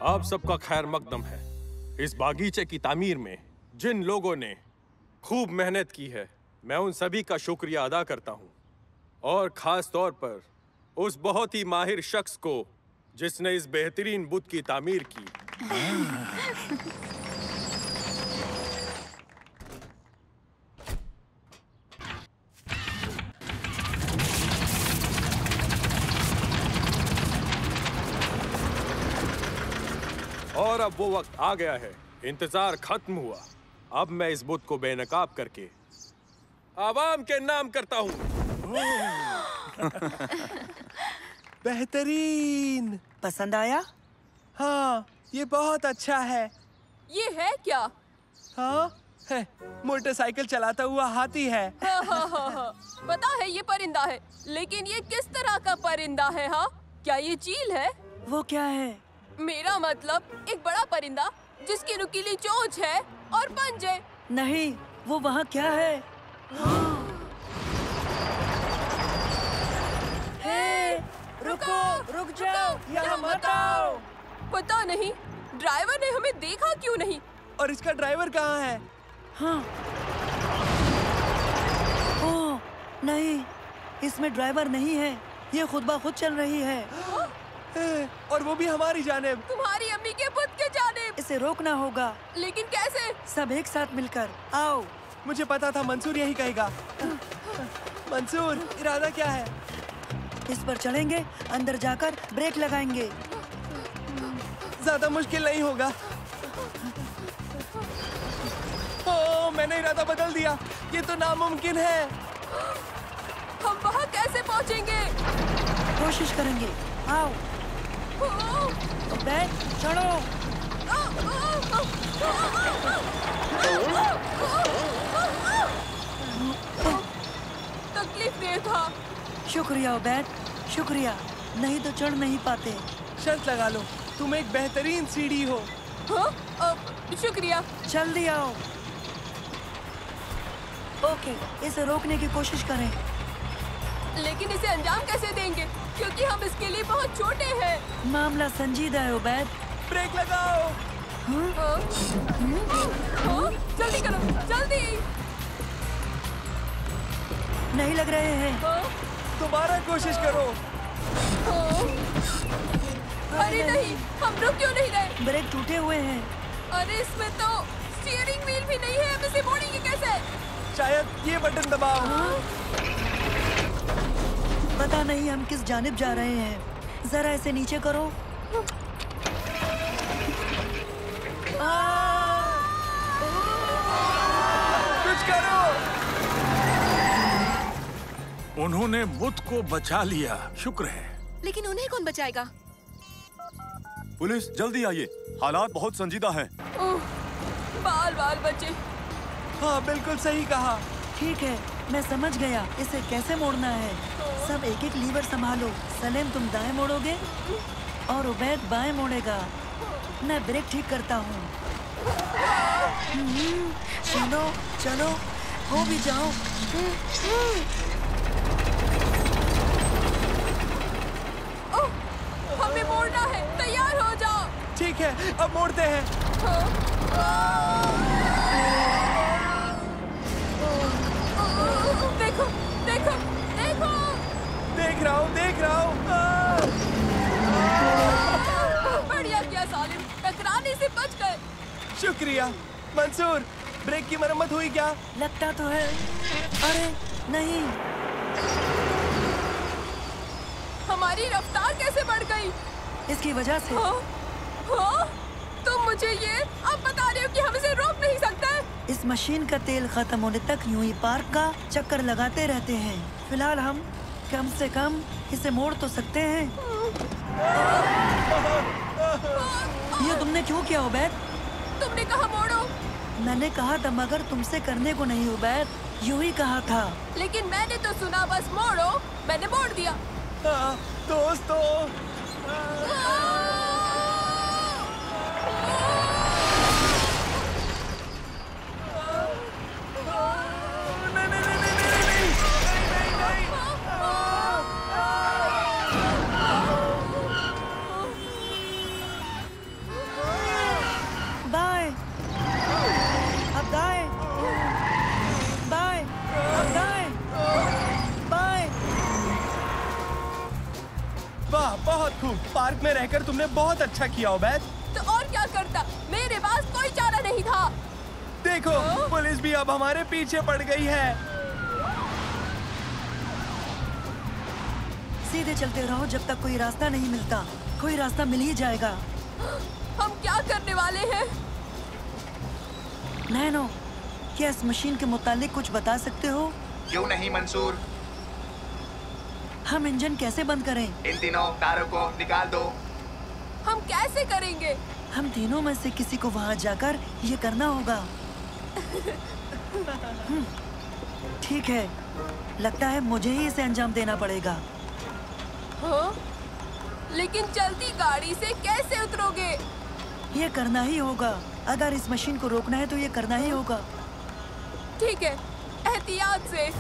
आप सबका खैर मकदम है। इस बागीचे की तामीर में जिन लोगों ने खूब मेहनत की है, मैं उन सभी का शुक्रिया अदा करता हूँ, और खास तौर पर उस बहुत ही माहिर शख्स को जिसने इस बेहतरीन बुत की तामीर की। और अब वो वक्त आ गया है, इंतजार खत्म हुआ। अब मैं इस बुत को बेनकाब करके आवाम के नाम करता हूँ। बेहतरीन। पसंद आया? हाँ, ये बहुत अच्छा है। ये है क्या? हाँ, है मोटरसाइकिल चलाता हुआ हाथी है। हाँ। पता है ये परिंदा है, लेकिन ये किस तरह का परिंदा है? हाँ, क्या ये चील है? वो क्या है? मेरा मतलब एक बड़ा परिंदा जिसकी नुकीली चोंच है और पंजे। नहीं, वो वहाँ क्या है? हे, रुको, रुक जाओ, यहाँ मत आओ। पता नहीं ड्राइवर ने हमें देखा क्यों नहीं। और इसका ड्राइवर कहाँ है? हाँ। ओह, नहीं, इसमें ड्राइवर नहीं है। ये खुद ब खुद चल रही है। और वो भी हमारी जानिब। तुम्हारी अम्मी के पुत के जानिब। इसे रोकना होगा। लेकिन कैसे? सब एक साथ मिलकर। आओ। मुझे पता था मंसूर यही कहेगा। मंसूर, इरादा क्या है? इस पर चढ़ेंगे, अंदर जाकर ब्रेक लगाएंगे। ज्यादा मुश्किल नहीं होगा। ओह, मैंने इरादा बदल दिया। ये तो नामुमकिन है। हम वहाँ कैसे पहुँचेंगे? कोशिश करेंगे। आओ। बैठ, चढ़ो। तकलीफ दे था। शुक्रिया उबैद, शुक्रिया। नहीं तो चढ़ नहीं पाते। शर्त लगा लो, तुम एक बेहतरीन सीढ़ी हो। हाँ, शुक्रिया। जल्दी आओ। ओके, इसे रोकने की कोशिश करें। लेकिन इसे अंजाम कैसे देंगे? क्योंकि हम इसके लिए बहुत छोटे हैं। मामला संजीदा है उबैद। ब्रेक लगाओ। जल्दी करो, जल्दी। नहीं लग रहे हैं। दोबारा कोशिश करो। अरे नहीं, हम रुक क्यों नहीं रहे? ब्रेक टूटे हुए हैं। अरे इसमें तो स्टीयरिंग व्हील भी नहीं है। हम इसे मोड़ेंगे कैसे? शायद ये बटन दबाओ। पता नहीं हम किस जानिब जा रहे हैं। जरा इसे नीचे करो। कुछ करो। उन्होंने बुत को बचा लिया, शुक्र है। लेकिन उन्हें कौन बचाएगा? पुलिस, जल्दी आइए, हालात बहुत संजीदा हैं। बाल बाल बचे। हाँ, बिल्कुल सही कहा। ठीक है, मैं समझ गया इसे कैसे मोड़ना है। सब एक एक लीवर संभालो। सलेम, तुम दाएं मोड़ोगे और उबैद बाएं मोड़ेगा। मैं ब्रेक ठीक करता हूँ। चलो चलो, हो भी जाओ। हमें मोड़ना है, तैयार हो जाओ। ठीक है, अब मोड़ते हैं। देखो देखो देखो। देख रहा हूँ, देख रहा हूँ। बढ़िया किया सालिम, टकराने से बच गए। शुक्रिया। मंसूर, ब्रेक की मरम्मत हुई क्या? लगता तो है। अरे नहीं, हमारी रफ्तार कैसे बढ़ गई? इसकी वजह से। हाँ? तुम मुझे ये अब बता रहे हो कि हम इसे रोक नहीं सकते? इस मशीन का तेल खत्म होने तक यूं ही पार्क का चक्कर लगाते रहते हैं। फिलहाल हम कम से कम इसे मोड़ तो सकते हैं। ये तुमने क्यों किया उबैद? तुमने कहा मोड़ो। मैंने कहा था मगर तुमसे करने को नहीं उबैद, यूं ही कहा था। लेकिन मैंने तो सुना बस मोड़ो, मैंने मोड़ दिया। दोस्तों, बाय, अब दाएं, बाय, अब दाएं, बाय। वाह, बहुत खूब। पार्क में रहकर तुमने बहुत अच्छा किया उबैद। तो और क्या करता, मेरे पास कोई चारा नहीं था। देखो, पुलिस भी अब हमारे पीछे पड़ गई है। सीधे चलते रहो जब तक कोई रास्ता नहीं मिलता। कोई रास्ता मिल ही जाएगा। हम क्या करने वाले हैं? नैनो, क्या इस मशीन के मुतालिक कुछ बता सकते हो? क्यों नहीं मंसूर? हम इंजन कैसे बंद करें? इन तीनों तारों को निकाल दो। हम कैसे करेंगे? हम तीनों में से किसी को वहाँ जाकर ये करना होगा। ठीक है, लगता है मुझे ही इसे अंजाम देना पड़ेगा। हाँ? लेकिन चलती गाड़ी से कैसे उतरोगे? ये करना ही होगा। अगर इस मशीन को रोकना है तो ये करना ही होगा। ठीक है, एहतियात से।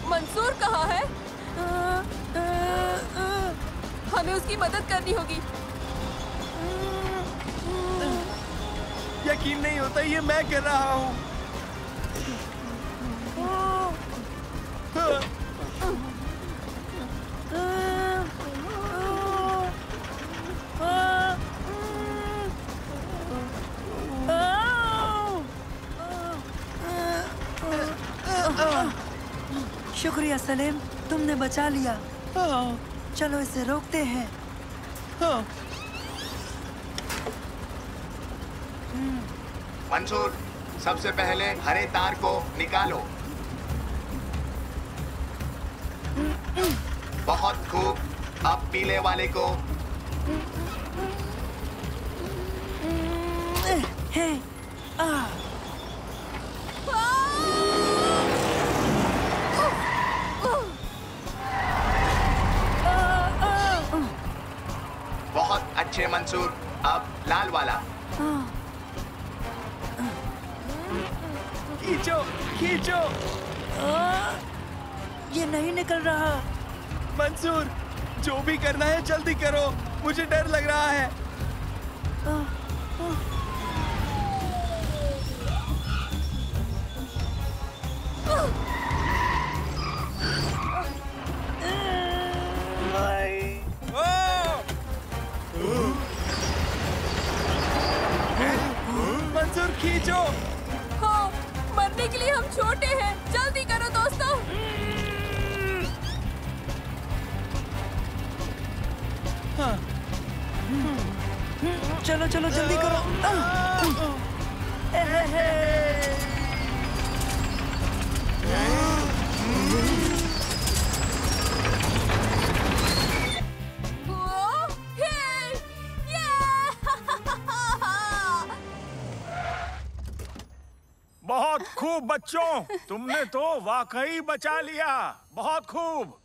मंसूर कहाँ है? हमें उसकी मदद करनी होगी। यकीन नहीं होता ये मैं कर रहा हूँ। शुक्रिया सलीम, तुमने बचा लिया। चलो इसे रोकते हैं। मंसूर, सबसे पहले हरे तार को निकालो। बहुत खूब। अब पीले वाले को। है, बहुत अच्छे मंसूर। अब लाल वाला। खींचो, खींचो। ये नहीं निकल रहा। मंसूर, जो भी करना है जल्दी करो, मुझे डर लग रहा है। मंसूर, खींचो। हाँ, मरने के लिए हम छोटे हैं। जल्दी करो दोस्तों। चलो चलो जल्दी करो। हे! खूब बच्चों, तुमने तो वाकई बचा लिया। बहुत खूब।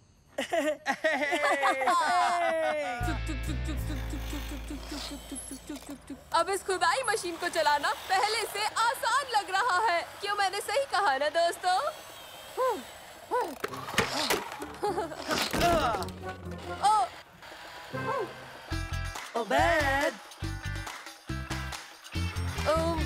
अब इस खुदाई मशीन को चलाना पहले से आसान लग रहा है। क्यों, मैंने सही कहा ना दोस्तों? ओबैद, um,